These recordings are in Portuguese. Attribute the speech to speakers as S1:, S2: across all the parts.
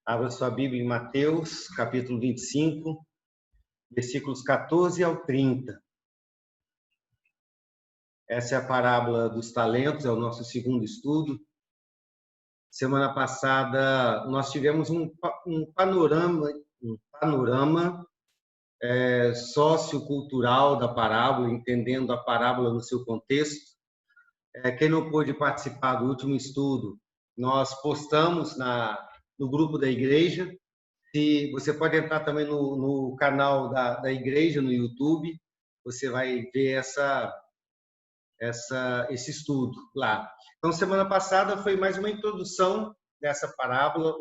S1: Abra sua Bíblia em Mateus, capítulo 25, versículos 14 ao 30. Essa é a parábola dos talentos, é o nosso segundo estudo. Semana passada, nós tivemos um panorama sociocultural da parábola, entendendo a parábola no seu contexto. Quem não pôde participar do último estudo, nós postamos no grupo da igreja. E você pode entrar também no canal da igreja, no YouTube, você vai ver esse estudo lá. Então, semana passada foi mais uma introdução dessa parábola,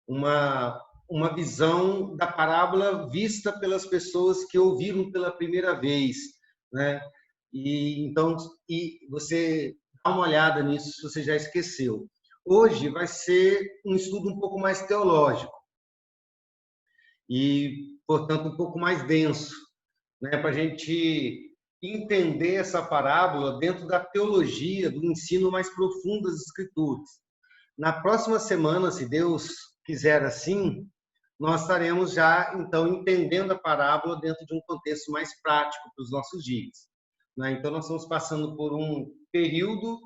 S1: uma visão da parábola vista pelas pessoas que ouviram pela primeira vez, né? Então, você dá uma olhada nisso se você já esqueceu. Hoje vai ser um estudo um pouco mais teológico e, portanto, um pouco mais denso, né? Para a gente entender essa parábola dentro da teologia, do ensino mais profundo das Escrituras. Na próxima semana, se Deus quiser assim, nós estaremos já, então, entendendo a parábola dentro de um contexto mais prático para os nossos dias, né? Então, nós estamos passando por um período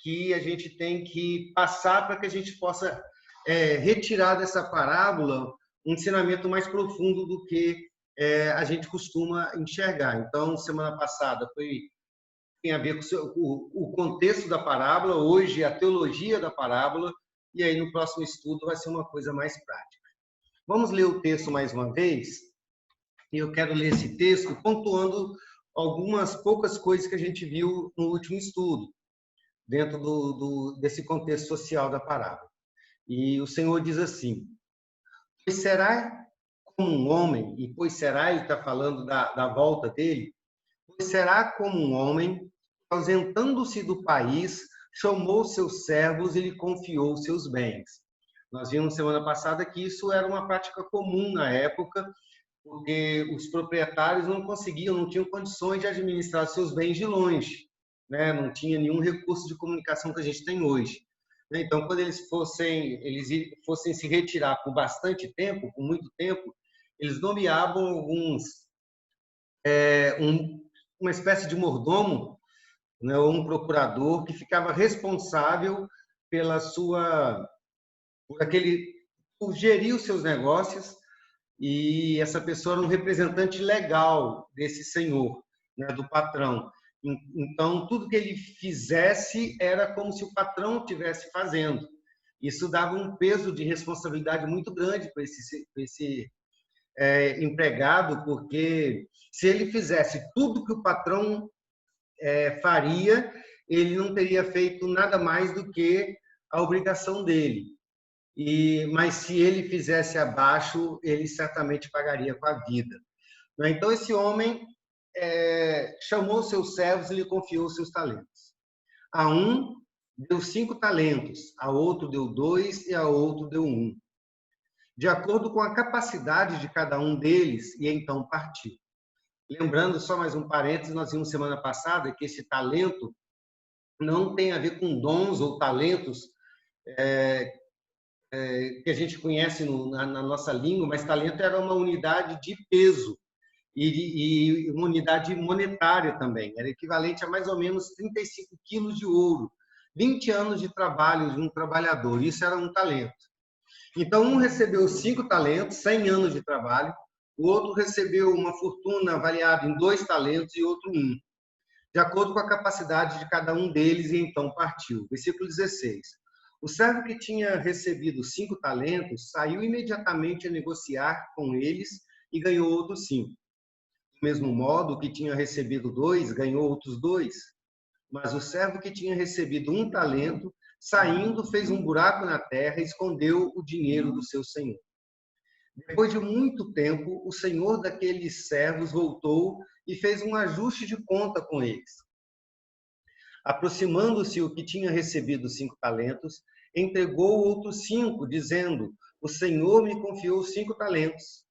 S1: que a gente tem que passar para que a gente possa retirar dessa parábola um ensinamento mais profundo do que a gente costuma enxergar. Então, semana passada tem a ver com o contexto da parábola, hoje a teologia da parábola, e aí no próximo estudo vai ser uma coisa mais prática. Vamos ler o texto mais uma vez, e eu quero ler esse texto pontuando algumas poucas coisas que a gente viu no último estudo, dentro desse contexto social da parábola. E o Senhor diz assim: pois será como um homem, e pois será, ele está falando da volta dele, pois será como um homem, ausentando-se do país, chamou seus servos e lhe confiou seus bens. Nós vimos semana passada que isso era uma prática comum na época, porque os proprietários não tinham condições de administrar seus bens de longe, né? Não tinha nenhum recurso de comunicação que a gente tem hoje. Então, quando eles fossem se retirar por bastante tempo, por muito tempo, eles nomeavam uma espécie de mordomo, né, ou um procurador que ficava responsável por gerir os seus negócios, e essa pessoa era um representante legal desse senhor, né, do patrão. Então, tudo que ele fizesse era como se o patrão estivesse fazendo. Isso dava um peso de responsabilidade muito grande para esse empregado, porque se ele fizesse tudo que o patrão faria, ele não teria feito nada mais do que a obrigação dele. Mas se ele fizesse abaixo, ele certamente pagaria com a vida. Então, esse homem chamou seus servos e lhe confiou seus talentos. A um deu 5 talentos, a outro deu 2 e a outro deu 1, de acordo com a capacidade de cada um deles, e então partiu. Lembrando, só mais um parênteses, nós vimos semana passada que esse talento não tem a ver com dons ou talentos que a gente conhece na nossa língua, mas talento era uma unidade de peso e uma unidade monetária também. Era equivalente a mais ou menos 35 quilos de ouro, 20 anos de trabalho de um trabalhador. Isso era um talento. Então, um recebeu 5 talentos, 100 anos de trabalho, o outro recebeu uma fortuna avaliada em 2 talentos e outro 1, de acordo com a capacidade de cada um deles, e então partiu. Versículo 16. O servo que tinha recebido 5 talentos saiu imediatamente a negociar com eles e ganhou outros 5. Do mesmo modo, o que tinha recebido 2 ganhou outros 2. Mas o servo que tinha recebido 1 talento, saindo, fez um buraco na terra e escondeu o dinheiro do seu senhor. Depois de muito tempo, o senhor daqueles servos voltou e fez um ajuste de conta com eles. Aproximando-se o que tinha recebido 5 talentos, entregou outros 5, dizendo: o senhor me confiou 5 talentos.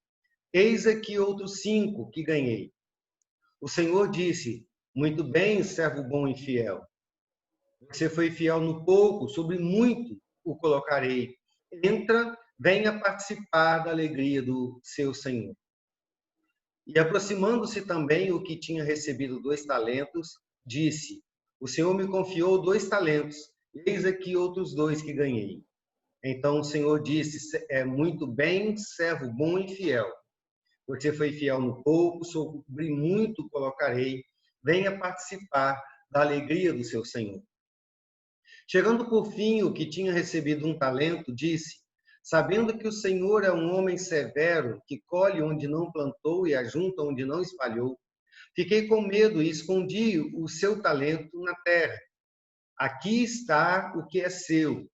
S1: Eis aqui outros 5 que ganhei. O senhor disse: muito bem, servo bom e fiel. Você foi fiel no pouco, sobre muito o colocarei. entra, venha participar da alegria do seu Senhor. E aproximando-se também o que tinha recebido 2 talentos, disse: o Senhor me confiou 2 talentos, eis aqui outros 2 que ganhei. Então o Senhor disse: muito bem, servo bom e fiel. Você foi fiel no pouco, sobre muito colocarei. Venha participar da alegria do seu Senhor. Chegando por fim, o que tinha recebido 1 talento, disse: sabendo que o Senhor é um homem severo, que colhe onde não plantou e ajunta onde não espalhou, fiquei com medo e escondi o seu talento na terra. Aqui está o que é seu.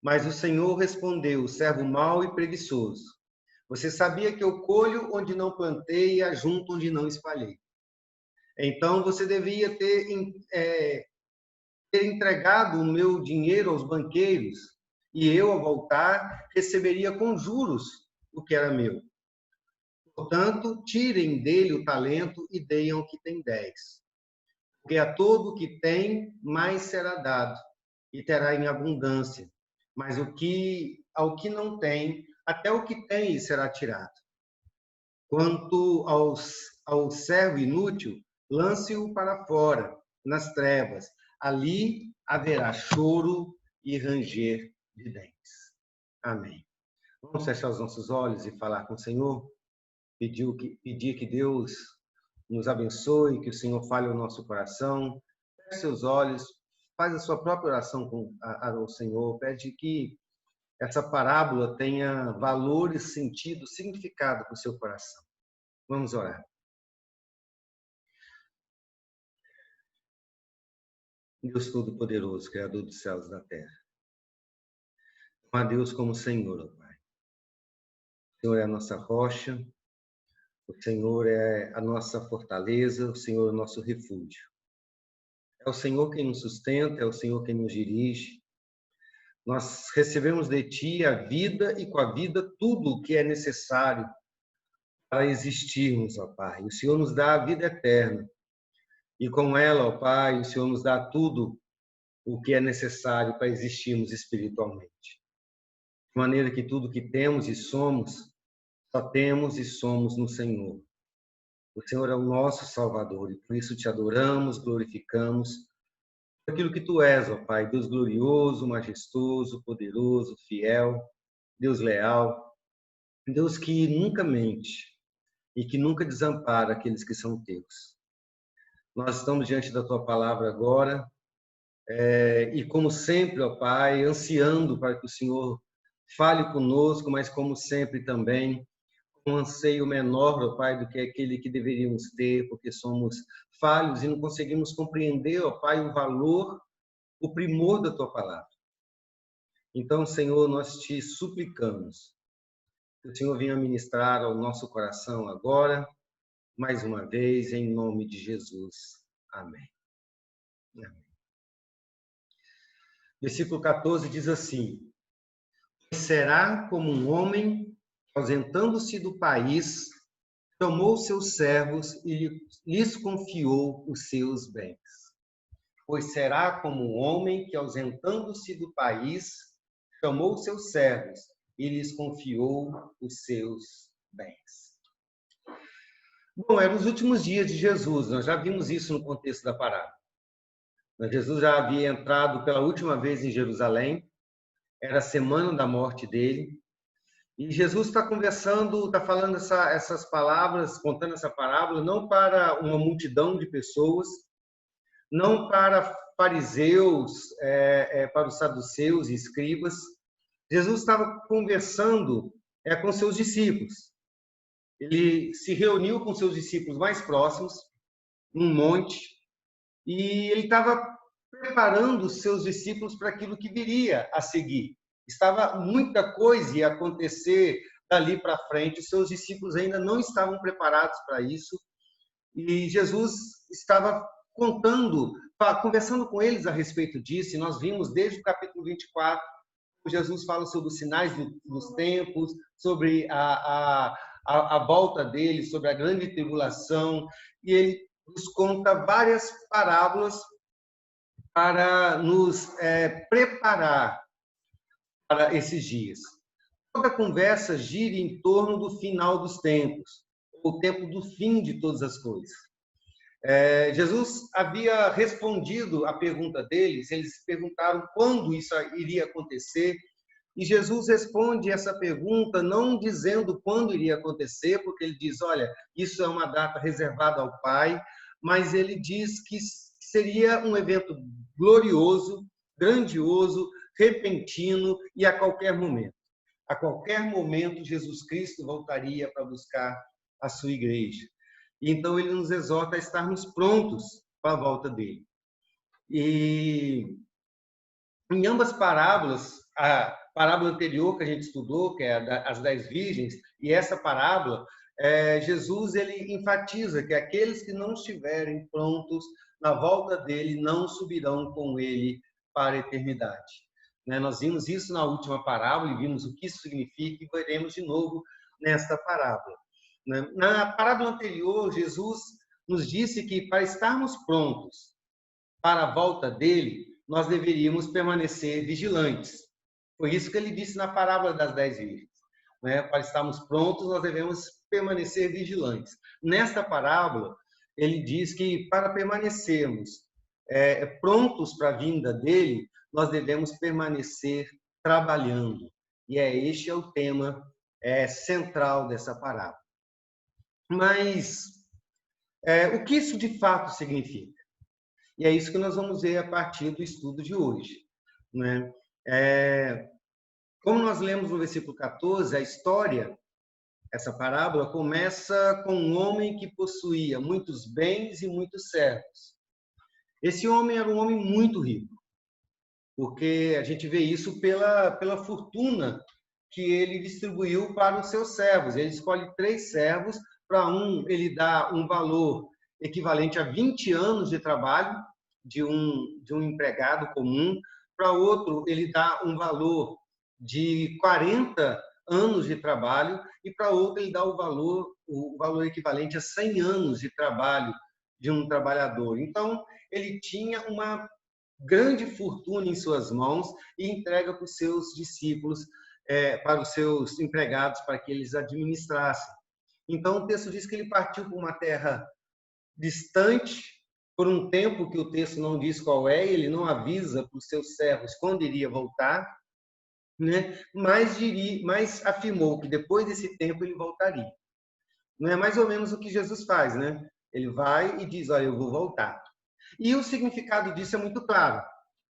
S1: Mas o Senhor respondeu: servo mau e preguiçoso. Você sabia que eu colho onde não plantei e ajunto onde não espalhei. Então você devia ter entregado o meu dinheiro aos banqueiros, e eu, ao voltar, receberia com juros o que era meu. Portanto, tirem dele o talento e deem ao que tem 10. Porque a todo o que tem, mais será dado, e terá em abundância. Mas ao que não tem, até o que tem será tirado. Quanto ao servo inútil, lance-o para fora, nas trevas. Ali haverá choro e ranger de dentes. Amém. Vamos fechar os nossos olhos e falar com o Senhor? Pedir que Deus nos abençoe, que o Senhor fale ao nosso coração. Feche seus olhos, faz a sua própria oração ao Senhor. Pede que essa parábola tenha valor, sentido, significado para o seu coração. Vamos orar. Deus Todo-Poderoso, Criador dos céus e da terra. Não há Deus como o Senhor, ó Pai. O Senhor é a nossa rocha, o Senhor é a nossa fortaleza, o Senhor é o nosso refúgio. É o Senhor quem nos sustenta, é o Senhor quem nos dirige. Nós recebemos de Ti a vida e com a vida tudo o que é necessário para existirmos, ó Pai. O Senhor nos dá a vida eterna. E com ela, ó Pai, o Senhor nos dá tudo o que é necessário para existirmos espiritualmente. De maneira que tudo que temos e somos, só temos e somos no Senhor. O Senhor é o nosso Salvador e por isso te adoramos, glorificamos por aquilo que tu és, ó Pai, Deus glorioso, majestoso, poderoso, fiel, Deus leal, Deus que nunca mente e que nunca desampara aqueles que são teus. Nós estamos diante da tua palavra agora e como sempre, ó Pai, ansiando para que o Senhor fale conosco, mas como sempre também um anseio menor, ó Pai, do que aquele que deveríamos ter, porque somos falhos e não conseguimos compreender, ó Pai, o valor, o primor da Tua palavra. Então, Senhor, nós te suplicamos que o Senhor venha ministrar ao nosso coração agora, mais uma vez, em nome de Jesus. Amém. Amém. Versículo 14 diz assim: será como um homem ausentando-se do país, tomou seus servos e lhes confiou os seus bens. Pois será como um homem que, ausentando-se do país, chamou seus servos e lhes confiou os seus bens. Bom, eram os últimos dias de Jesus, nós já vimos isso no contexto da parábola. Jesus já havia entrado pela última vez em Jerusalém, era a semana da morte dele, e Jesus está conversando, está falando essas palavras, contando essa parábola, não para uma multidão de pessoas, não para fariseus, para os saduceus e escribas. Jesus estava conversando com seus discípulos. Ele se reuniu com seus discípulos mais próximos, num monte, e ele estava preparando os seus discípulos para aquilo que viria a seguir. Estava muita coisa ia acontecer dali para frente, os seus discípulos ainda não estavam preparados para isso, e Jesus estava conversando com eles a respeito disso, e nós vimos desde o capítulo 24, Jesus fala sobre os sinais dos tempos, sobre a volta dele, sobre a grande tribulação, e ele nos conta várias parábolas para nos preparar para esses dias. Toda a conversa gira em torno do final dos tempos, o tempo do fim de todas as coisas. Jesus havia respondido à pergunta deles, eles perguntaram quando isso iria acontecer, e Jesus responde essa pergunta não dizendo quando iria acontecer, porque ele diz, olha, isso é uma data reservada ao Pai, mas ele diz que seria um evento glorioso, grandioso, repentino e a qualquer momento. A qualquer momento, Jesus Cristo voltaria para buscar a sua igreja. Então, ele nos exorta a estarmos prontos para a volta dele. E em ambas parábolas, a parábola anterior que a gente estudou, que é as 10 virgens, e essa parábola, Jesus ele enfatiza que aqueles que não estiverem prontos na volta dele não subirão com ele para a eternidade. Nós vimos isso na última parábola e vimos o que isso significa e veremos de novo nesta parábola. Na parábola anterior, Jesus nos disse que para estarmos prontos para a volta dele, nós deveríamos permanecer vigilantes. Foi isso que ele disse na parábola das 10 virgens. Para estarmos prontos, nós devemos permanecer vigilantes. Nesta parábola, ele diz que para permanecermos prontos para a vinda dele, nós devemos permanecer trabalhando. E este é o tema central dessa parábola. Mas o que isso de fato significa? E é isso que nós vamos ver a partir do estudo de hoje. Como nós lemos no versículo 14, a história, essa parábola, começa com um homem que possuía muitos bens e muitos servos. Esse homem era um homem muito rico, porque a gente vê isso pela fortuna que ele distribuiu para os seus servos. Ele escolhe 3 servos, para um ele dá um valor equivalente a 20 anos de trabalho de um empregado comum, para outro ele dá um valor de 40 anos de trabalho e para outro ele dá o valor equivalente a 100 anos de trabalho de um trabalhador. Então, ele tinha uma grande fortuna em suas mãos e entrega para os seus discípulos, para os seus empregados, para que eles administrassem. Então, o texto diz que ele partiu para uma terra distante, por um tempo que o texto não diz qual é, ele não avisa para os seus servos quando iria voltar, mas afirmou que depois desse tempo ele voltaria. Não é mais ou menos o que Jesus faz, Ele vai e diz, olha, eu vou voltar. E o significado disso é muito claro.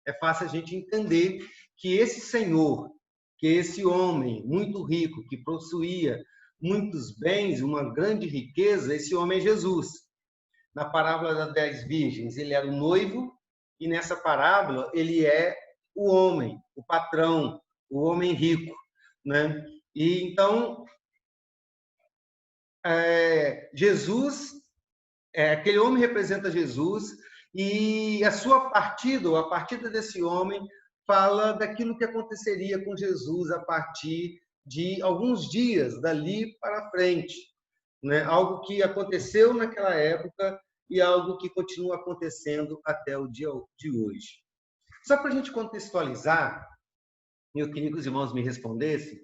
S1: É fácil a gente entender que esse Senhor, que esse homem muito rico, que possuía muitos bens, uma grande riqueza, esse homem é Jesus. Na parábola das 10 virgens, ele era o noivo, e nessa parábola ele é o homem, o patrão, o homem rico. E então, Jesus, aquele homem representa Jesus, e a sua partida, ou a partida desse homem, fala daquilo que aconteceria com Jesus a partir de alguns dias dali para frente. Algo que aconteceu naquela época e algo que continua acontecendo até o dia de hoje. Só para a gente contextualizar, eu queria que os irmãos me respondessem.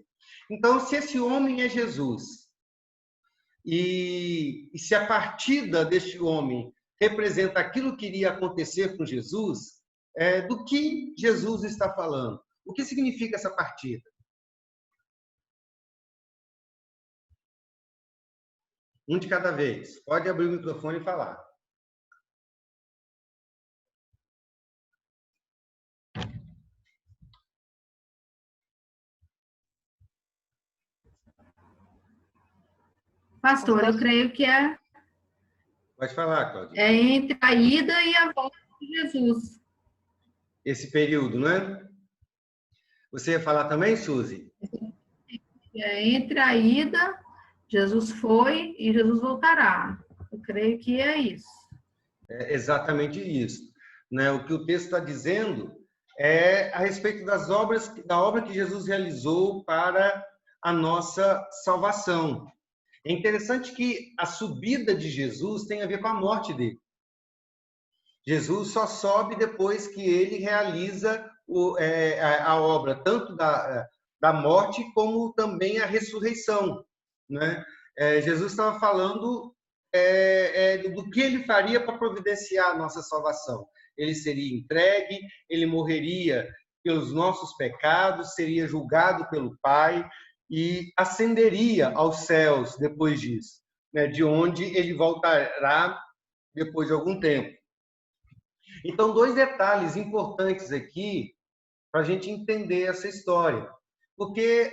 S1: Então, se esse homem é Jesus, e se a partida deste homem representa aquilo que iria acontecer com Jesus, do que Jesus está falando? O que significa essa partida? Um de cada vez. Pode abrir o microfone e falar.
S2: Pastor, eu creio que
S1: Pode falar, Cláudia.
S2: É entre a ida e a volta de Jesus.
S1: Esse período, não é? Você ia falar também, Suzy?
S2: Entre a ida, Jesus foi e Jesus voltará. Eu creio que é isso.
S1: É exatamente isso. O que o texto está dizendo é a respeito da obra que Jesus realizou para a nossa salvação. É interessante que a subida de Jesus tem a ver com a morte dele. Jesus só sobe depois que ele realiza a obra tanto da morte como também a ressurreição, né? Jesus estava falando do que ele faria para providenciar a nossa salvação. Ele seria entregue, ele morreria pelos nossos pecados, seria julgado pelo Pai e ascenderia aos céus depois disso, né? De onde ele voltará depois de algum tempo. Então, dois detalhes importantes aqui para a gente entender essa história, porque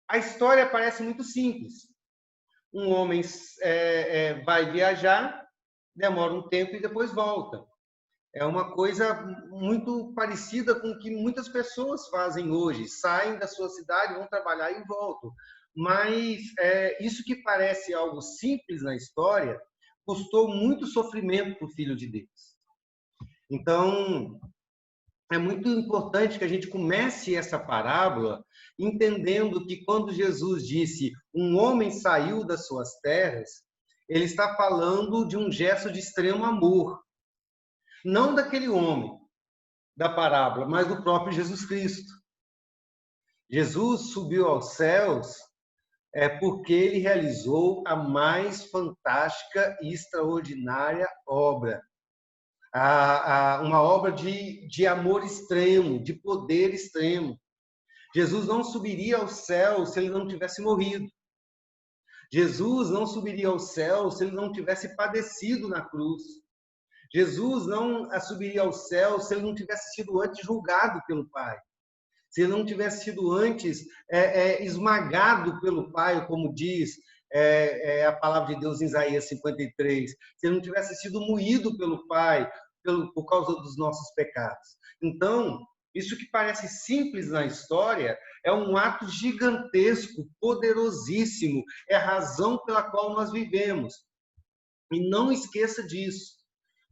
S1: a história parece muito simples. Um homem vai viajar, demora um tempo e depois volta. É uma coisa muito parecida com o que muitas pessoas fazem hoje. Saem da sua cidade, vão trabalhar e voltam. Mas isso que parece algo simples na história, custou muito sofrimento para o Filho de Deus. Então, é muito importante que a gente comece essa parábola entendendo que quando Jesus disse um homem saiu das suas terras, ele está falando de um gesto de extremo amor. Não daquele homem da parábola, mas do próprio Jesus Cristo. Jesus subiu aos céus porque ele realizou a mais fantástica e extraordinária obra. Uma obra de amor extremo, de poder extremo. Jesus não subiria ao céu se ele não tivesse morrido. Jesus não subiria ao céu se ele não tivesse padecido na cruz. Jesus não subiria ao céu se ele não tivesse sido antes julgado pelo Pai. Se ele não tivesse sido antes esmagado pelo Pai, como diz a palavra de Deus em Isaías 53. Se ele não tivesse sido moído pelo Pai por causa dos nossos pecados. Então, isso que parece simples na história é um ato gigantesco, poderosíssimo, é a razão pela qual nós vivemos. E não esqueça disso.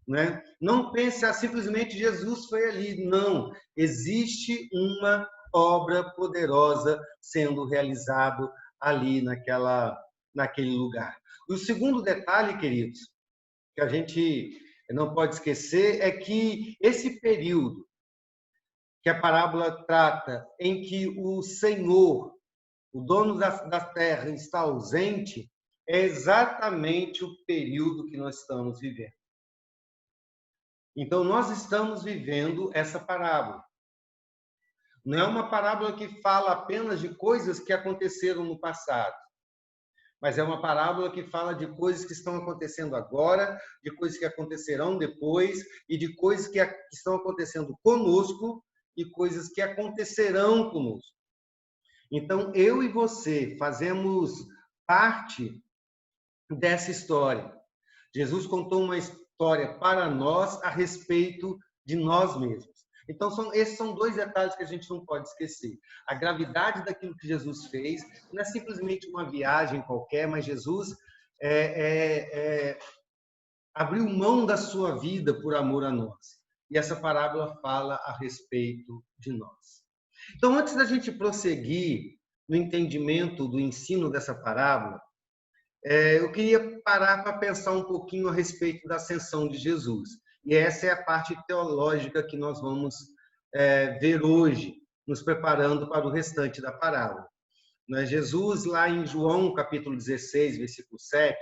S1: Né? Não pense simplesmente Jesus foi ali. Não. Existe uma obra poderosa sendo realizada ali naquele lugar. E o segundo detalhe, queridos, que a gente não pode esquecer é que esse período que a parábola trata, em que o Senhor, o dono da terra, está ausente, é exatamente o período que nós estamos vivendo. Então, nós estamos vivendo essa parábola. Não é uma parábola que fala apenas de coisas que aconteceram no passado, mas é uma parábola que fala de coisas que estão acontecendo agora, de coisas que acontecerão depois e de coisas que estão acontecendo conosco e coisas que acontecerão conosco. Então, eu e você fazemos parte dessa história. Jesus contou uma história para nós a respeito de nós mesmos. Então, esses são dois detalhes que a gente não pode esquecer. A gravidade daquilo que Jesus fez não é simplesmente uma viagem qualquer, mas Jesus abriu mão da sua vida por amor a nós. E essa parábola fala a respeito de nós. Então, antes da gente prosseguir no entendimento do ensino dessa parábola, eu queria parar para pensar um pouquinho a respeito da ascensão de Jesus. E essa é a parte teológica que nós vamos ver hoje, nos preparando para o restante da parábola. Jesus, lá em João, capítulo 16, versículo 7,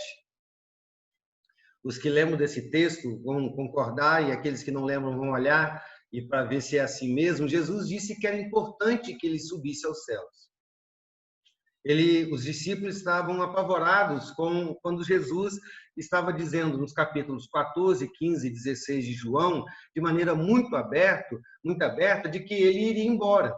S1: os que lembram desse texto vão concordar e aqueles que não lembram vão olhar e para ver se é assim mesmo. Jesus disse que era importante que ele subisse aos céus. Os discípulos estavam apavorados quando Jesus estava dizendo nos capítulos 14, 15 e 16 de João, de maneira muito aberta, de que ele iria embora.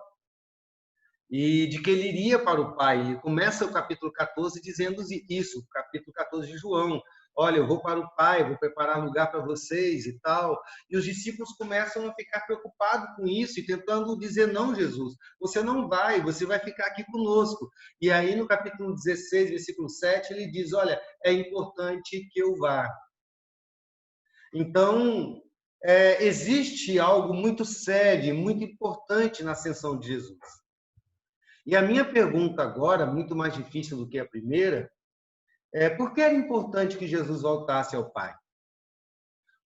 S1: E de que ele iria para o Pai. Ele começa o capítulo 14 dizendo isso, capítulo 14 de João. Olha, eu vou para o Pai, vou preparar lugar para vocês e tal. E os discípulos começam a ficar preocupados com isso e tentando dizer, não, Jesus, você não vai, você vai ficar aqui conosco. E aí, no capítulo 16, versículo 7, ele diz, olha, é importante que eu vá. Então, existe algo muito sério, muito importante na ascensão de Jesus. E a minha pergunta agora, muito mais difícil do que a primeira, por que era importante que Jesus voltasse ao Pai?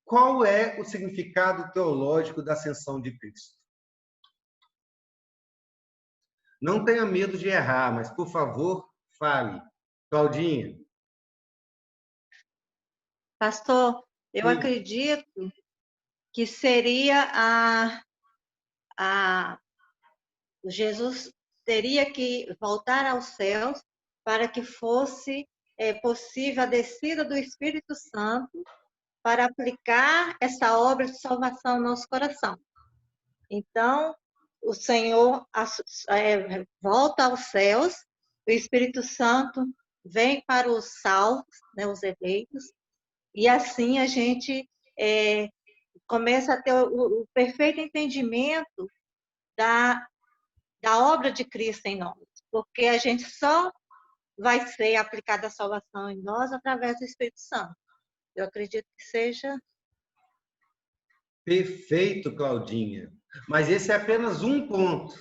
S1: Qual é o significado teológico da ascensão de Cristo? Não tenha medo de errar, mas, por favor, fale. Claudinha.
S3: Pastor, eu
S1: Sim.
S3: acredito que seria Jesus teria que voltar aos céus para que fosse possível a descida do Espírito Santo para aplicar essa obra de salvação no nosso coração. Então, o Senhor volta aos céus, o Espírito Santo vem para os salvos, né, os eleitos, e assim a gente começa a ter o perfeito entendimento da obra de Cristo em nós, porque a gente só vai ser aplicada a salvação em nós através do Espírito Santo. Eu acredito que seja...
S1: Perfeito, Claudinha. Mas esse é apenas um ponto.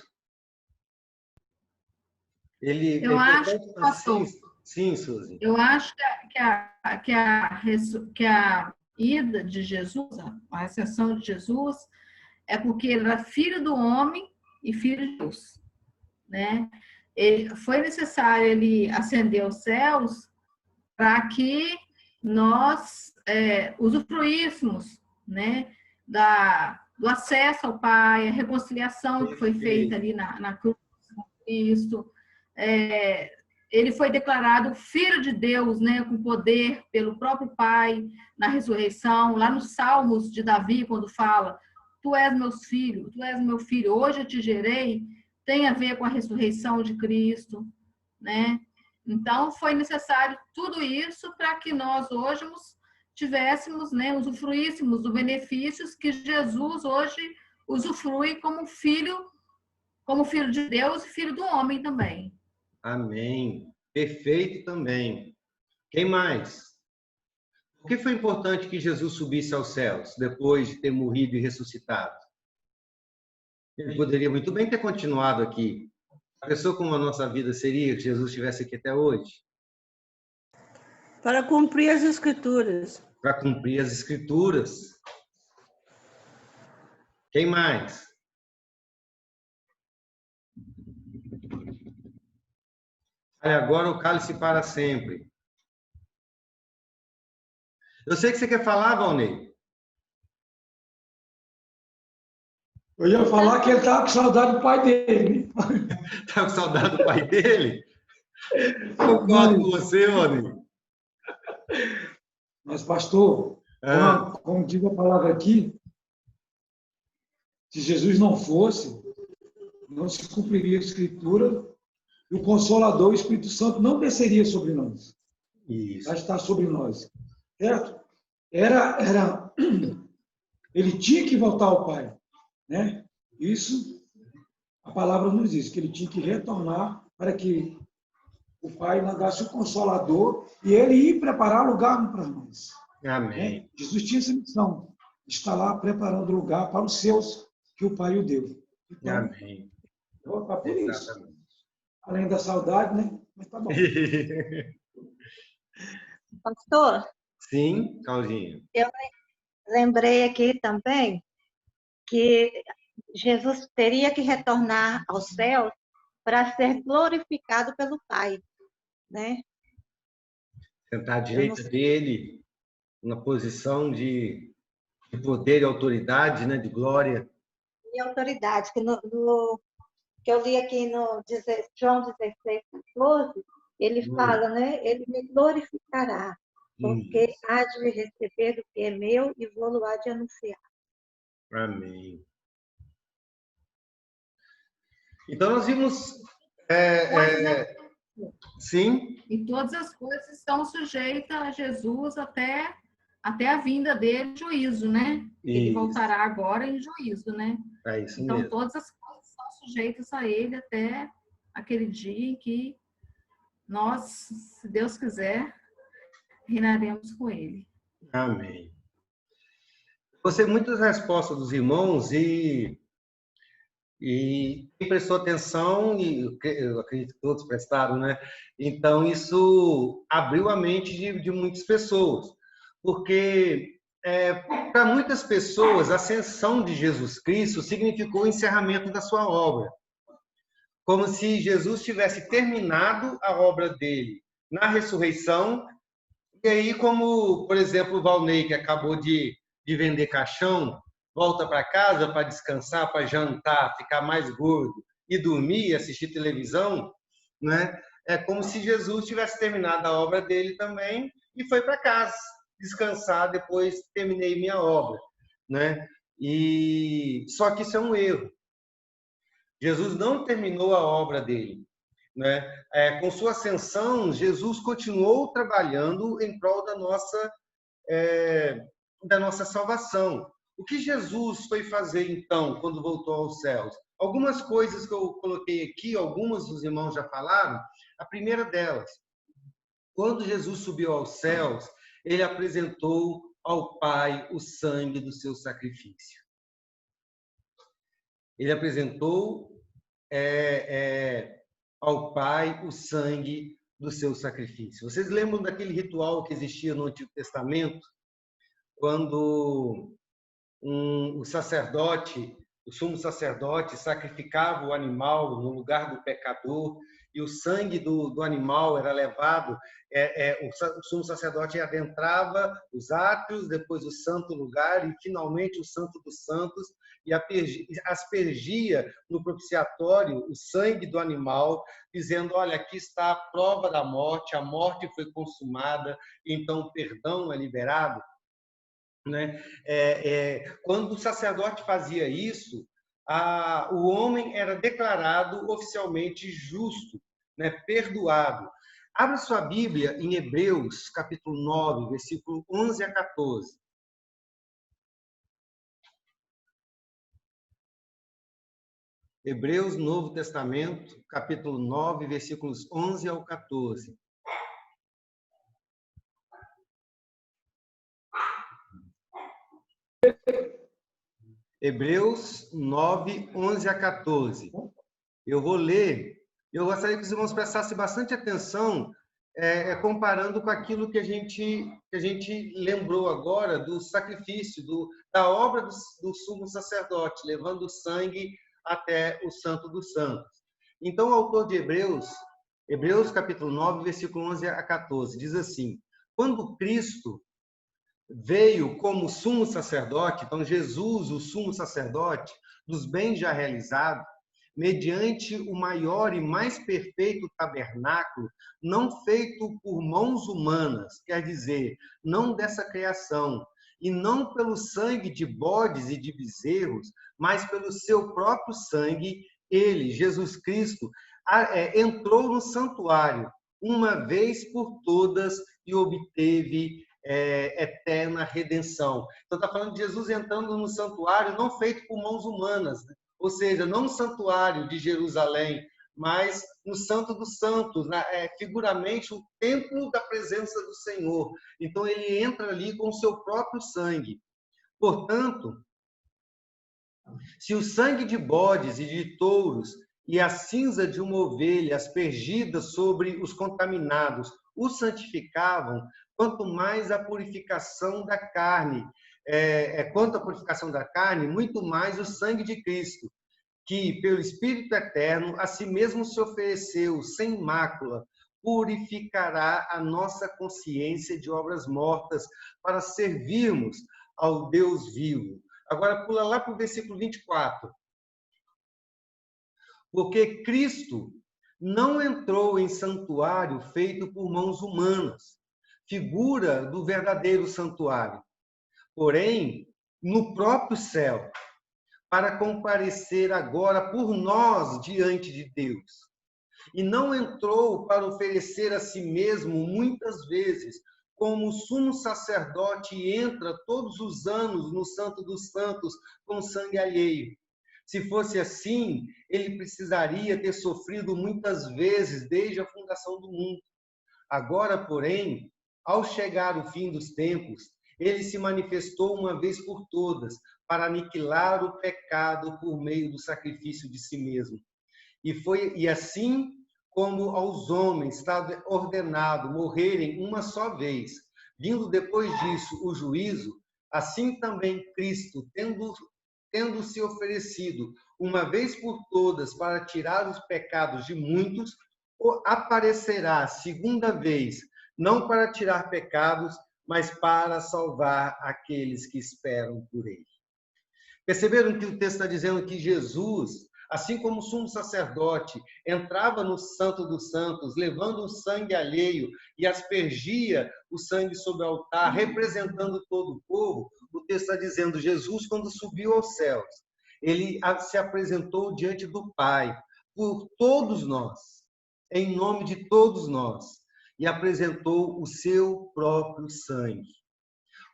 S2: Eu acho, pastor,
S1: sim, Suzy.
S2: eu acho que a ida de Jesus, a ascensão de Jesus, é porque ele era filho do homem e filho de Deus, né? Foi necessário ele ascender aos céus para que nós usufruíssemos, né, do acesso ao Pai, a reconciliação que foi feita ali na cruz de Cristo. Ele foi declarado Filho de Deus, né, com poder pelo próprio Pai na ressurreição. Lá nos Salmos de Davi, quando fala: Tu és meu filho, hoje eu te gerei, tem a ver com a ressurreição de Cristo, né? Então, foi necessário tudo isso para que nós hoje tivéssemos, né, usufruíssemos dos benefícios que Jesus hoje usufrui como filho de Deus e filho do homem também.
S1: Amém. Perfeito também. Quem mais? Por que foi importante que Jesus subisse aos céus depois de ter morrido e ressuscitado? Ele poderia muito bem ter continuado aqui. A pessoa como a nossa vida seria se Jesus estivesse aqui até hoje?
S4: Para cumprir as Escrituras.
S1: Para cumprir as Escrituras. Quem mais? Agora o cálice para sempre. Eu sei que você quer falar, Valnei.
S5: Eu ia falar que ele estava com saudade do pai dele.
S1: Estava com saudade do pai dele? Concordo com você, Valnei.
S5: Mas, pastor, como diz a palavra aqui, se Jesus não fosse, não se cumpriria a Escritura e o Consolador, o Espírito Santo, não desceria sobre nós.
S1: Isso.
S5: Vai estar sobre nós. Certo? Ele tinha que voltar ao Pai. Né? Isso, a palavra nos diz, que ele tinha que retornar para que o Pai mandasse o Consolador e ele ir preparar lugar para nós.
S1: Amém.
S5: Né? Jesus tinha essa missão, de estar lá preparando lugar para os seus que o Pai o deu. Então,
S1: amém.
S5: Eu vou ficar por isso. Além da saudade, né? Mas tá bom.
S3: Pastor?
S1: Sim, Claudinha.
S3: Eu lembrei aqui também que Jesus teria que retornar ao céu para ser glorificado pelo Pai, né?
S1: Sentar à direita dele, na posição de poder e autoridade, né? De glória.
S3: E autoridade, que eu li aqui no João 16, 14, ele fala, né? Ele me glorificará, porque há de me receber do que é meu e vou-lo há de anunciar.
S1: Amém. Então, nós vimos... Sim.
S2: E todas as coisas estão sujeitas a Jesus até a vinda dele, juízo, né? Ele voltará agora em juízo, né?
S1: É isso
S2: então,
S1: mesmo.
S2: todas as coisas estão sujeitas a ele até aquele dia em que nós, se Deus quiser, reinaremos com ele.
S1: Amém. Gostei muito das respostas dos irmãos e quem prestou atenção, e eu acredito que todos prestaram, né? Então, isso abriu a mente de muitas pessoas, porque para muitas pessoas, a ascensão de Jesus Cristo significou o encerramento da sua obra. como se Jesus tivesse terminado a obra dele na ressurreição. E aí, como, por exemplo, o Valnei, que acabou de vender caixão, volta para casa para descansar, para jantar, ficar mais gordo e dormir, assistir televisão, né? É como se Jesus tivesse terminado a obra dele também e foi para casa descansar, depois terminei minha obra, né? E só que isso é um erro. Jesus não terminou a obra dele, né? Com sua ascensão, Jesus continuou trabalhando em prol da nossa salvação. O que Jesus foi fazer, então, quando voltou aos céus? Algumas coisas que eu coloquei aqui, algumas dos irmãos já falaram. A primeira delas, quando Jesus subiu aos céus, ele apresentou ao Pai o sangue do seu sacrifício. Ele apresentou ao Pai o sangue do seu sacrifício. Vocês lembram daquele ritual que existia no Antigo Testamento, quando o sacerdote, o sumo sacerdote, sacrificava o animal no lugar do pecador, e o sangue do animal era levado, o sumo sacerdote adentrava os átrios, depois o santo lugar e finalmente o santo dos santos, e aspergia no propiciatório o sangue do animal, dizendo: olha, aqui está a prova da morte, a morte foi consumada, então o perdão é liberado. Né? Quando o sacerdote fazia isso, o homem era declarado oficialmente justo, né? Perdoado. Abra sua Bíblia em Hebreus, capítulo 9, versículo 11 a 14. Hebreus, Novo Testamento, capítulo 9, versículos 11 ao 14. Hebreus 9, 11 a 14. Eu vou ler. Eu gostaria que os irmãos prestassem bastante atenção, comparando com aquilo que a gente lembrou agora do sacrifício, da obra do sumo sacerdote, levando o sangue até o Santo dos Santos. Então, o autor de Hebreus capítulo 9, versículo 11 a 14, diz assim: quando Cristo veio como sumo sacerdote, então Jesus, o sumo sacerdote, dos bens já realizados, mediante o maior e mais perfeito tabernáculo, não feito por mãos humanas, quer dizer, não dessa criação, e não pelo sangue de bodes e de bezerros, mas pelo seu próprio sangue, ele, Jesus Cristo, entrou no santuário uma vez por todas e obteve eterna redenção. Então está falando de Jesus entrando no santuário não feito por mãos humanas, né? Ou seja, não no santuário de Jerusalém, mas no Santo dos Santos, figuramente o templo da presença do Senhor. Então ele entra ali com o seu próprio sangue. Portanto, se o sangue de bodes e de touros e a cinza de uma ovelha aspergidas sobre os contaminados os santificavam, quanto mais a purificação da carne, quanto à purificação da carne, muito mais o sangue de Cristo, que, pelo Espírito Eterno, a si mesmo se ofereceu, sem mácula, purificará a nossa consciência de obras mortas, para servirmos ao Deus vivo. Agora, pula lá para o versículo 24. Porque Cristo não entrou em santuário feito por mãos humanas, figura do verdadeiro santuário, porém, no próprio céu, para comparecer agora por nós diante de Deus. E não entrou para oferecer a si mesmo muitas vezes, como o sumo sacerdote entra todos os anos no Santo dos Santos com sangue alheio. Se fosse assim, ele precisaria ter sofrido muitas vezes desde a fundação do mundo. Agora, porém, ao chegar o fim dos tempos, ele se manifestou uma vez por todas para aniquilar o pecado por meio do sacrifício de si mesmo. E assim como aos homens está ordenado morrerem uma só vez, vindo depois disso o juízo, assim também Cristo, tendo se oferecido uma vez por todas para tirar os pecados de muitos, ou aparecerá segunda vez, não para tirar pecados, mas para salvar aqueles que esperam por ele. Perceberam que o texto está dizendo que Jesus, assim como o sumo sacerdote, entrava no Santo dos Santos, levando o sangue alheio e aspergia o sangue sobre o altar, representando todo o povo. O texto está dizendo, Jesus, quando subiu aos céus, ele se apresentou diante do Pai, por todos nós, em nome de todos nós, e apresentou o seu próprio sangue.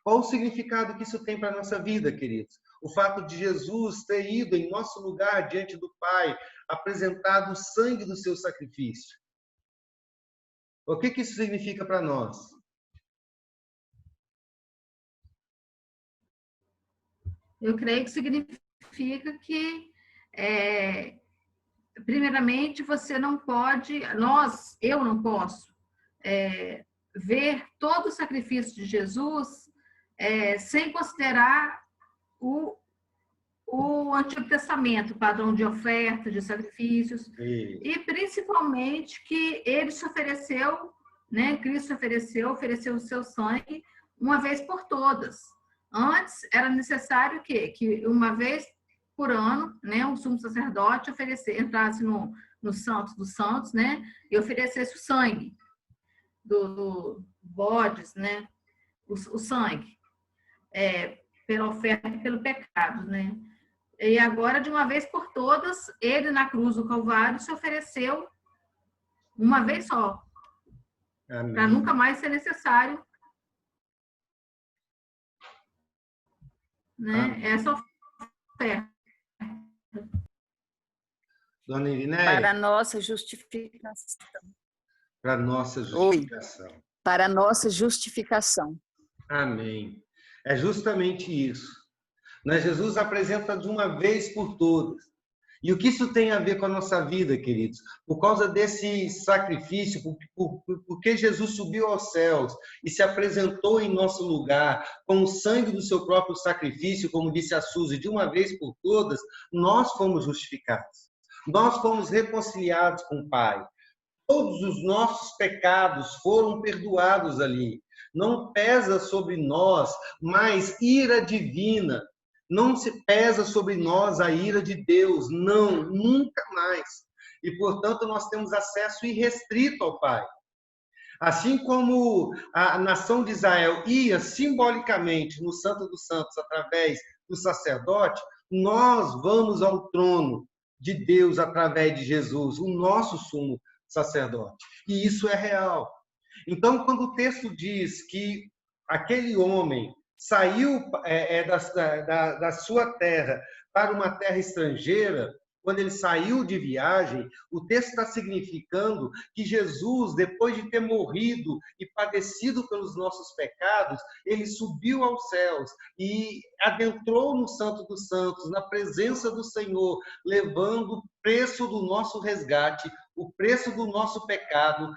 S1: Qual o significado que isso tem para a nossa vida, queridos? O fato de Jesus ter ido em nosso lugar diante do Pai, apresentado o sangue do seu sacrifício. O que isso significa para nós?
S2: Eu creio que significa que, primeiramente, você não pode, eu não posso, ver todo o sacrifício de Jesus sem considerar o Antigo Testamento, padrão de oferta, de sacrifícios, e principalmente que ele se ofereceu, né? Cristo ofereceu o seu sangue uma vez por todas. Antes era necessário que uma vez por ano, né, o sumo sacerdote entrasse no Santos dos Santos, né, e oferecesse o sangue do bodes, né, o sangue, pela oferta e pelo pecado, né. E agora, de uma vez por todas, ele na cruz do Calvário se ofereceu uma vez só, para nunca mais ser necessário, né, essa oferta.
S1: Dona Irineia?
S6: Para a nossa justificação.
S1: Para a nossa justificação.
S6: Oi. Para a nossa justificação.
S1: Amém. É justamente isso. Jesus apresenta de uma vez por todas. E o que isso tem a ver com a nossa vida, queridos? Por causa desse sacrifício, porque Jesus subiu aos céus e se apresentou em nosso lugar com o sangue do seu próprio sacrifício, como disse a Suzy, de uma vez por todas, nós fomos justificados. Nós fomos reconciliados com o Pai. Todos os nossos pecados foram perdoados ali. Não pesa sobre nós mais ira divina. Não se pesa sobre nós a ira de Deus. Não, nunca mais. E, portanto, nós temos acesso irrestrito ao Pai. Assim como a nação de Israel ia simbolicamente no Santo dos Santos através do sacerdote, nós vamos ao trono de Deus através de Jesus, o nosso sumo sacerdote. E isso é real. Então, quando o texto diz que aquele homem saiu da sua terra para uma terra estrangeira, quando ele saiu de viagem, o texto está significando que Jesus, depois de ter morrido e padecido pelos nossos pecados, ele subiu aos céus e adentrou no Santo dos Santos, na presença do Senhor, levando o preço do nosso resgate, o preço do nosso pecado,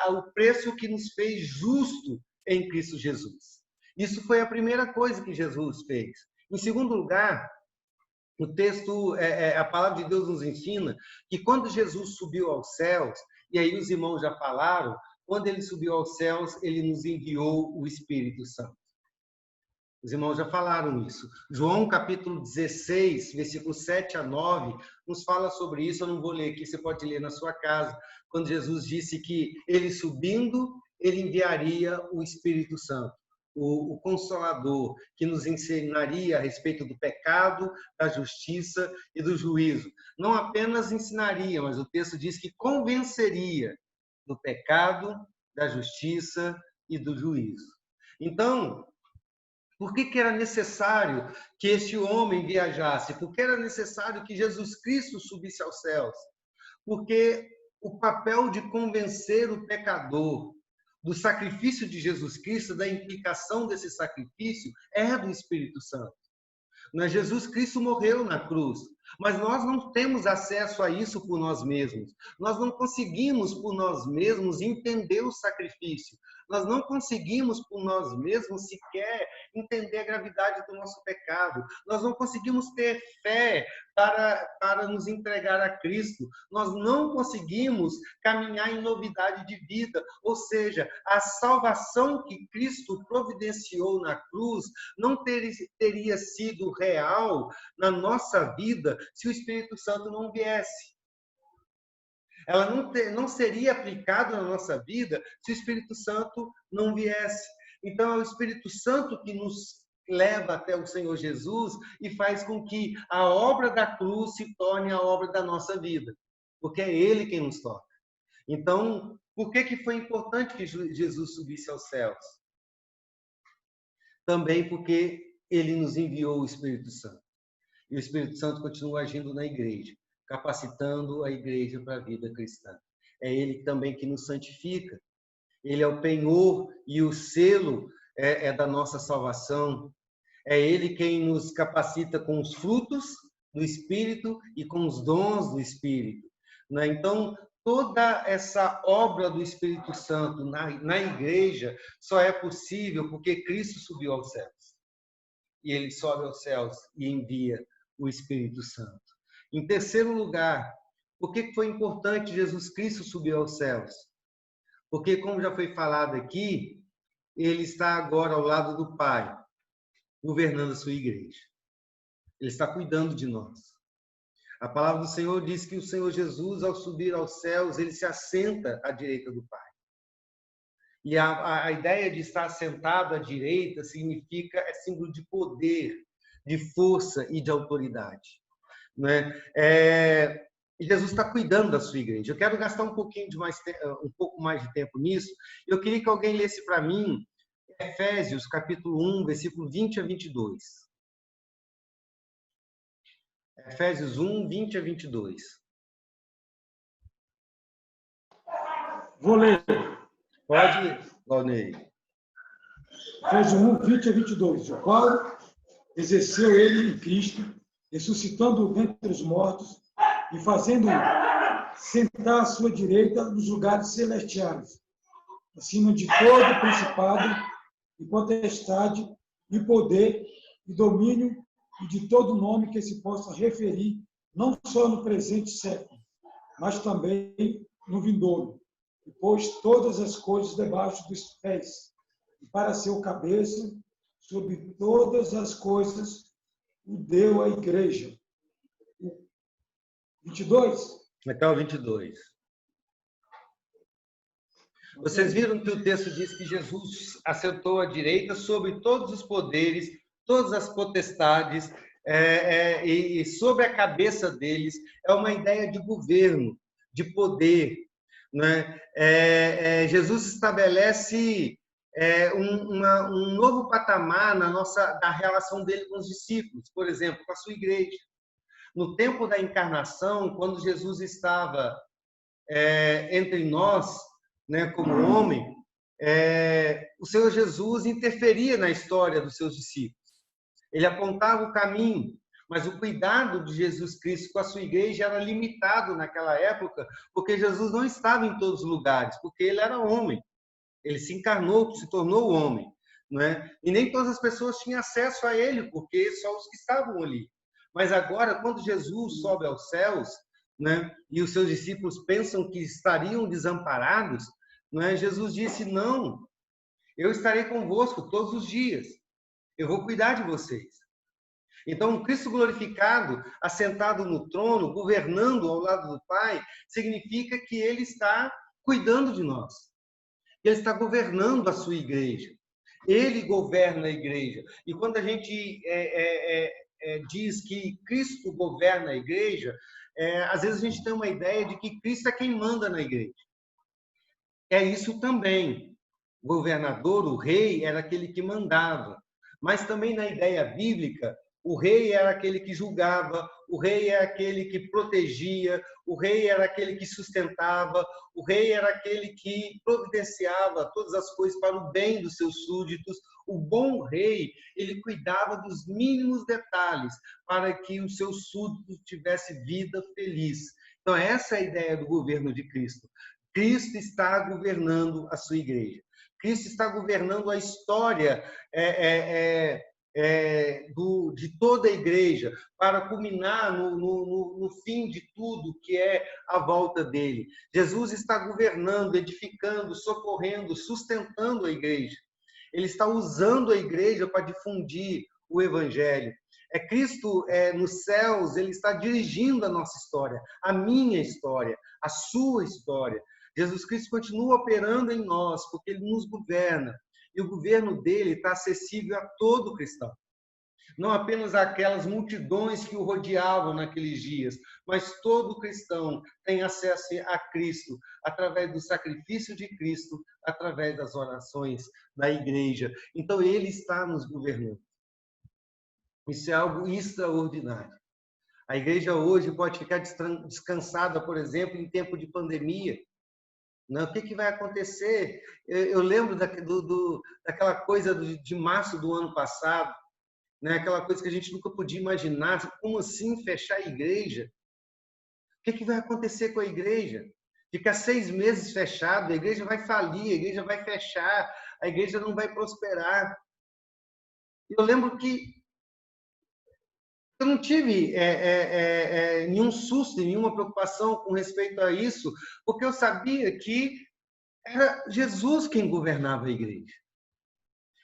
S1: o preço que nos fez justo em Cristo Jesus. Isso foi a primeira coisa que Jesus fez. Em segundo lugar, o texto, a palavra de Deus nos ensina que quando Jesus subiu aos céus, e aí os irmãos já falaram, quando ele subiu aos céus, ele nos enviou o Espírito Santo. Os irmãos já falaram isso. João capítulo 16, versículos 7 a 9, nos fala sobre isso. Eu não vou ler aqui, você pode ler na sua casa. Quando Jesus disse que ele subindo, ele enviaria o Espírito Santo. O Consolador, que nos ensinaria a respeito do pecado, da justiça e do juízo. Não apenas ensinaria, mas o texto diz que convenceria do pecado, da justiça e do juízo. Então, por que era necessário que este homem viajasse? Por que era necessário que Jesus Cristo subisse aos céus? Porque o papel de convencer o pecador do sacrifício de Jesus Cristo, da implicação desse sacrifício, é do Espírito Santo. Mas Jesus Cristo morreu na cruz, Mas nós não temos acesso a isso por nós mesmos. Nós não conseguimos por nós mesmos entender o sacrifício. Nós não conseguimos por nós mesmos sequer entender a gravidade do nosso pecado. Nós não conseguimos ter fé para nos entregar a Cristo. Nós não conseguimos caminhar em novidade de vida. Ou seja, a salvação que Cristo providenciou na cruz não teria sido real na nossa vida se o Espírito Santo não viesse. Ela não seria aplicada na nossa vida se o Espírito Santo não viesse. Então, é o Espírito Santo que nos leva até o Senhor Jesus e faz com que a obra da cruz se torne a obra da nossa vida, porque é Ele quem nos toca. Então, por que foi importante que Jesus subisse aos céus? Também porque Ele nos enviou o Espírito Santo. E o Espírito Santo continua agindo na igreja, capacitando a igreja para a vida cristã. É Ele também que nos santifica. Ele é o penhor e o selo da nossa salvação. É Ele quem nos capacita com os frutos do Espírito e com os dons do Espírito. Então, toda essa obra do Espírito Santo na igreja só é possível porque Cristo subiu aos céus. E Ele sobe aos céus e envia o Espírito Santo. Em terceiro lugar, por que foi importante Jesus Cristo subir aos céus? Porque, como já foi falado aqui, Ele está agora ao lado do Pai, governando a sua igreja. Ele está cuidando de nós. A palavra do Senhor diz que o Senhor Jesus, ao subir aos céus, Ele se assenta à direita do Pai. E a ideia de estar sentado à direita é símbolo de poder, de força e de autoridade. Né? Jesus está cuidando da sua igreja. Eu quero gastar um pouco mais de tempo nisso. Eu queria que alguém lesse para mim Efésios, capítulo 1, versículo 20 a 22. Efésios 1, 20 a 22.
S5: Vou ler.
S1: Pode, Valnei.
S5: Efésios 1, 20 a 22. O qual exerceu ele em Cristo, ressuscitando-o dentre os mortos e fazendo-o sentar à sua direita nos lugares celestiais, acima de todo principado e potestade e poder e domínio e de todo nome que se possa referir, não só no presente século, mas também no vindouro, e pôs todas as coisas debaixo dos pés, e para ser o cabeça sobre todas as coisas o deu à igreja. 22?
S1: Até o 22. Vocês viram que o texto diz que Jesus assentou à direita sobre todos os poderes, todas as potestades, e sobre a cabeça deles. É uma ideia de governo, de poder. Né? Jesus estabelece um novo patamar da relação dele com os discípulos, por exemplo, com a sua igreja. No tempo da encarnação, quando Jesus estava entre nós, né, como homem, o Senhor Jesus interferia na história dos seus discípulos. Ele apontava o caminho, mas o cuidado de Jesus Cristo com a sua igreja era limitado naquela época, porque Jesus não estava em todos os lugares, porque ele era homem. Ele se encarnou, se tornou homem. Né? E nem todas as pessoas tinham acesso a ele, porque só os que estavam ali. Mas agora, quando Jesus sobe aos céus, né, e os seus discípulos pensam que estariam desamparados, né, Jesus disse, não, eu estarei convosco todos os dias. Eu vou cuidar de vocês. Então, o Cristo glorificado, assentado no trono, governando ao lado do Pai, significa que Ele está cuidando de nós. Ele está governando a sua igreja. Ele governa a igreja. E quando a gente diz que Cristo governa a igreja, às vezes a gente tem uma ideia de que Cristo é quem manda na igreja. É isso também. O governador, o rei, era aquele que mandava. Mas também na ideia bíblica, o rei era aquele que julgava, o rei era aquele que protegia, o rei era aquele que sustentava, o rei era aquele que providenciava todas as coisas para o bem dos seus súditos, O bom rei, ele cuidava dos mínimos detalhes para que os seus súditos tivessem vida feliz. Então, essa é a ideia do governo de Cristo. Cristo está governando a sua igreja. Cristo está governando a história de toda a igreja, para culminar no fim de tudo, que é a volta dele. Jesus está governando, edificando, socorrendo, sustentando a igreja. Ele está usando a igreja para difundir o evangelho. Cristo nos céus, ele está dirigindo a nossa história, a minha história, a sua história. Jesus Cristo continua operando em nós, porque ele nos governa. E o governo dele está acessível a todo cristão. Não apenas aquelas multidões que o rodeavam naqueles dias, mas todo cristão tem acesso a Cristo, através do sacrifício de Cristo, através das orações da igreja. Então, ele está nos governando. Isso é algo extraordinário. A igreja hoje pode ficar descansada, por exemplo, em tempo de pandemia. Não, o que vai acontecer? Eu lembro daquela coisa de março do ano passado, né? Aquela coisa que a gente nunca podia imaginar. Como assim fechar a igreja? O que vai acontecer com a igreja? Ficar 6 meses fechado, a igreja vai falir, a igreja vai fechar, a igreja não vai prosperar. Eu lembro que eu não tive nenhum susto, nenhuma preocupação com respeito a isso, porque eu sabia que era Jesus quem governava a igreja.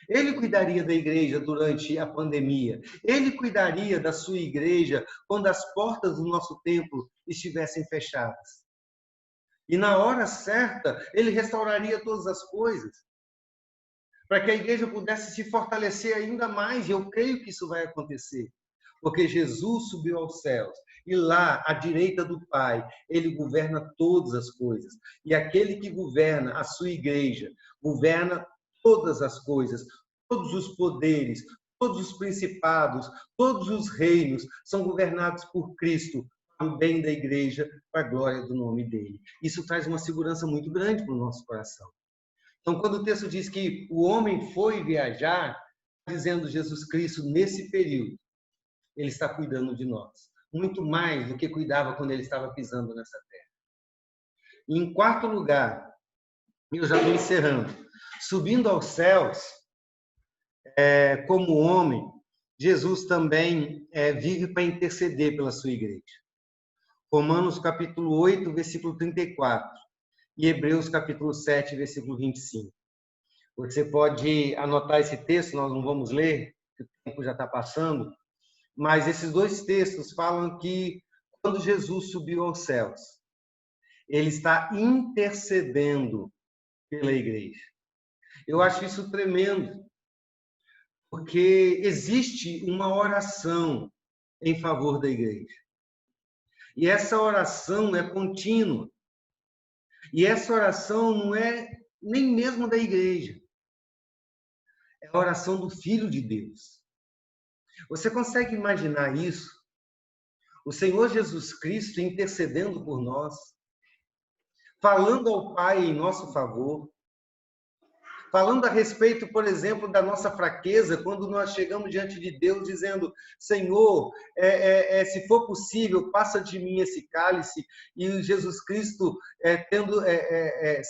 S1: Ele cuidaria da igreja durante a pandemia. Ele cuidaria da sua igreja quando as portas do nosso templo estivessem fechadas. E na hora certa, ele restauraria todas as coisas, para que a igreja pudesse se fortalecer ainda mais. E eu creio que isso vai acontecer. Porque Jesus subiu aos céus e lá, à direita do Pai, ele governa todas as coisas. E aquele que governa a sua igreja, governa todas as coisas, todos os poderes, todos os principados, todos os reinos são governados por Cristo, para o bem da igreja, para a glória do nome dele. Isso traz uma segurança muito grande para o nosso coração. Então, quando o texto diz que o homem foi viajar, dizendo Jesus Cristo nesse período, ele está cuidando de nós, muito mais do que cuidava quando ele estava pisando nessa terra. E em quarto lugar, eu já estou encerrando, subindo aos céus, como homem, Jesus também vive para interceder pela sua igreja. Romanos capítulo 8, versículo 34, e Hebreus capítulo 7, versículo 25. Você pode anotar esse texto, nós não vamos ler, porque o tempo já está passando, mas esses dois textos falam que quando Jesus subiu aos céus, ele está intercedendo pela igreja. Eu acho isso tremendo, porque existe uma oração em favor da igreja. E essa oração é contínua. E essa oração não é nem mesmo da igreja. É a oração do Filho de Deus. Você consegue imaginar isso? O Senhor Jesus Cristo intercedendo por nós, falando ao Pai em nosso favor, falando a respeito, por exemplo, da nossa fraqueza, quando nós chegamos diante de Deus dizendo, Senhor, se for possível, passa de mim esse cálice. E Jesus Cristo,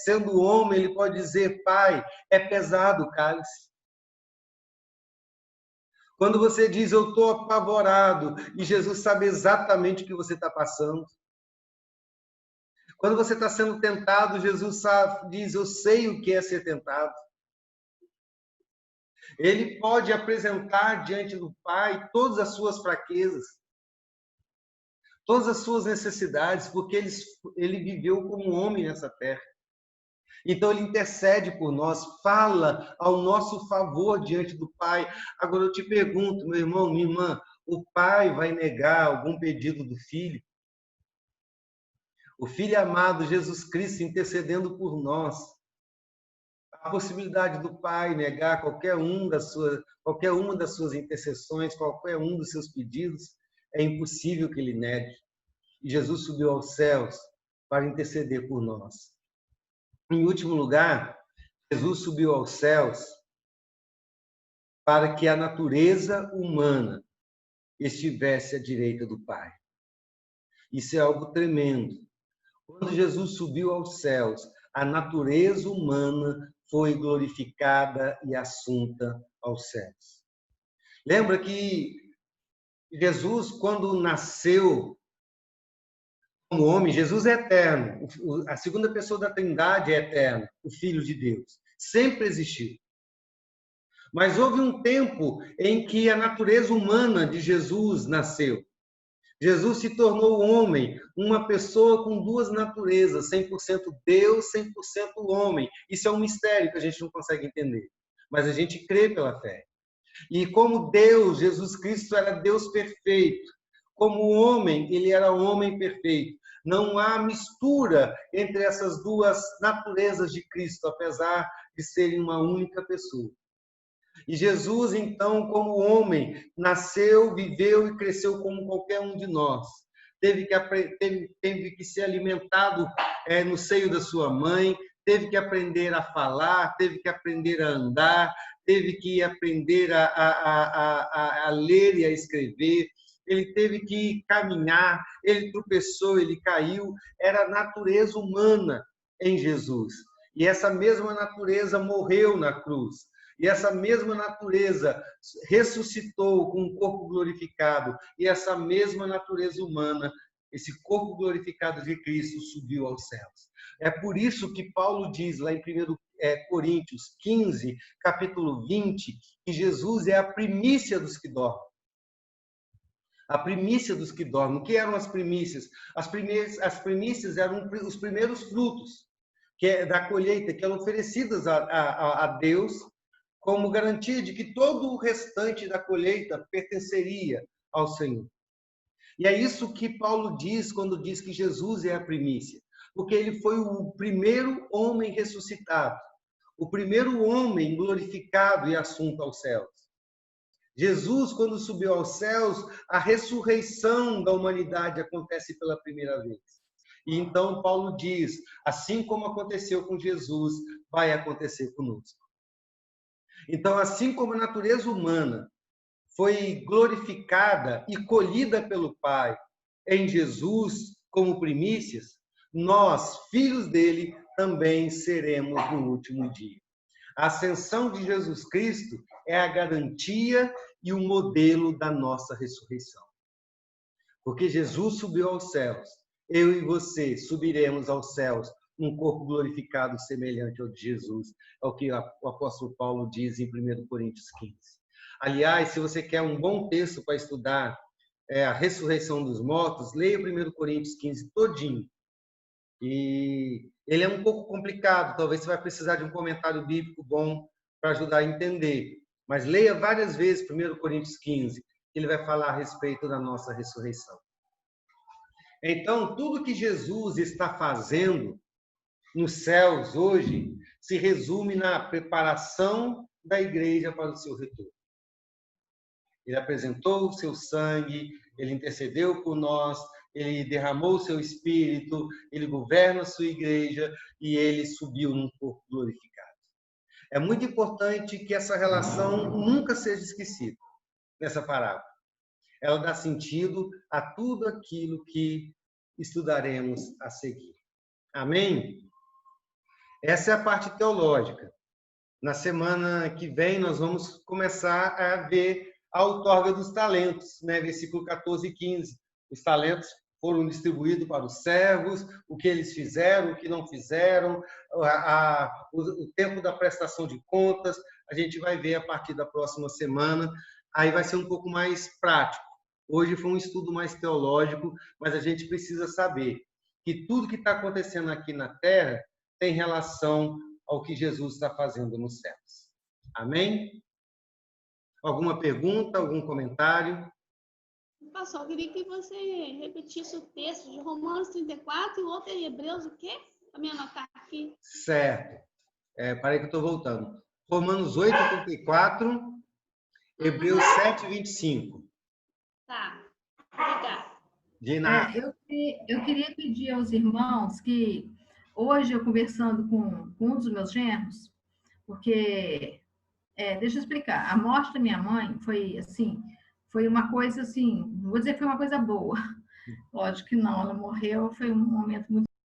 S1: sendo homem, ele pode dizer, Pai, é pesado o cálice. Quando você diz, eu estou apavorado, e Jesus sabe exatamente o que você está passando. Quando você está sendo tentado, Jesus diz, eu sei o que é ser tentado. Ele pode apresentar diante do Pai todas as suas fraquezas, todas as suas necessidades, porque ele viveu como homem nessa terra. Então, ele intercede por nós, fala ao nosso favor diante do Pai. Agora, eu te pergunto, meu irmão, minha irmã, o Pai vai negar algum pedido do Filho? O Filho amado, Jesus Cristo, intercedendo por nós. A possibilidade do Pai negar qualquer uma das suas intercessões, qualquer um dos seus pedidos, é impossível que ele negue. E Jesus subiu aos céus para interceder por nós. Em último lugar, Jesus subiu aos céus para que a natureza humana estivesse à direita do Pai. Isso é algo tremendo. Quando Jesus subiu aos céus, a natureza humana foi glorificada e assunta aos céus. Lembra que Jesus, quando nasceu como homem, Jesus é eterno. A segunda pessoa da Trindade é eterna, o Filho de Deus. Sempre existiu. Mas houve um tempo em que a natureza humana de Jesus nasceu. Jesus se tornou homem, uma pessoa com duas naturezas, 100% Deus, 100% homem. Isso é um mistério que a gente não consegue entender, mas a gente crê pela fé. E como Deus, Jesus Cristo era Deus perfeito. Como homem, ele era homem perfeito. Não há mistura entre essas duas naturezas de Cristo, apesar de serem uma única pessoa. E Jesus, então, como homem, nasceu, viveu e cresceu como qualquer um de nós. Teve que ser alimentado no seio da sua mãe, teve que aprender a falar, teve que aprender a andar, teve que aprender a ler e a escrever. Ele teve que caminhar, ele tropeçou, ele caiu. Era a natureza humana em Jesus. E essa mesma natureza morreu na cruz. E essa mesma natureza ressuscitou com um corpo glorificado. E essa mesma natureza humana, esse corpo glorificado de Cristo, subiu aos céus. É por isso que Paulo diz lá em 1 Coríntios 15, capítulo 20, que Jesus é a primícia dos que dormem. A primícia dos que dormem. O que eram as primícias? As primícias eram os primeiros frutos da colheita, que eram oferecidas a Deus, como garantia de que todo o restante da colheita pertenceria ao Senhor. E é isso que Paulo diz quando diz que Jesus é a primícia, porque ele foi o primeiro homem ressuscitado, o primeiro homem glorificado e assunto aos céus. Jesus, quando subiu aos céus, a ressurreição da humanidade acontece pela primeira vez. E então Paulo diz, assim como aconteceu com Jesus, vai acontecer conosco. Então, assim como a natureza humana foi glorificada e colhida pelo Pai em Jesus como primícias, nós, filhos dele, também seremos no último dia. A ascensão de Jesus Cristo é a garantia e o modelo da nossa ressurreição. Porque Jesus subiu aos céus, eu e você subiremos aos céus um corpo glorificado semelhante ao de Jesus. É o que o apóstolo Paulo diz em 1 Coríntios 15. Aliás, se você quer um bom texto para estudar a ressurreição dos mortos, leia 1 Coríntios 15 todinho. E ele é um pouco complicado, talvez você vai precisar de um comentário bíblico bom para ajudar a entender. Mas leia várias vezes 1 Coríntios 15, que ele vai falar a respeito da nossa ressurreição. Então, tudo que Jesus está fazendo nos céus hoje se resume na preparação da igreja para o seu retorno. Ele apresentou o seu sangue, ele intercedeu por nós, ele derramou o seu espírito, ele governa a sua igreja e ele subiu num corpo glorificado. É muito importante que essa relação nunca seja esquecida nessa parábola. Ela dá sentido a tudo aquilo que estudaremos a seguir. Amém? Essa é a parte teológica. Na semana que vem, nós vamos começar a ver a outorga dos talentos, né? Versículo 14 e 15. Os talentos foram distribuídos para os servos, o que eles fizeram, o que não fizeram, o tempo da prestação de contas. A gente vai ver a partir da próxima semana. Aí vai ser um pouco mais prático. Hoje foi um estudo mais teológico, mas a gente precisa saber que tudo que está acontecendo aqui na Terra tem relação ao que Jesus está fazendo nos céus. Amém? Alguma pergunta, algum comentário?
S7: Pastor, eu queria que você repetisse o texto de Romanos 34 e o outro em Hebreus, o quê? Para me anotar aqui.
S1: Certo. Peraí que eu estou voltando. Romanos 8, 34, Hebreus 7, 25.
S7: Tá. Obrigada.
S1: De nada.
S2: Eu queria pedir aos irmãos que, hoje eu conversando com um dos meus genros, porque deixa eu explicar. A morte da minha mãe foi assim, foi uma coisa assim, não vou dizer que foi uma coisa boa. Lógico que não, ela morreu, foi um momento muito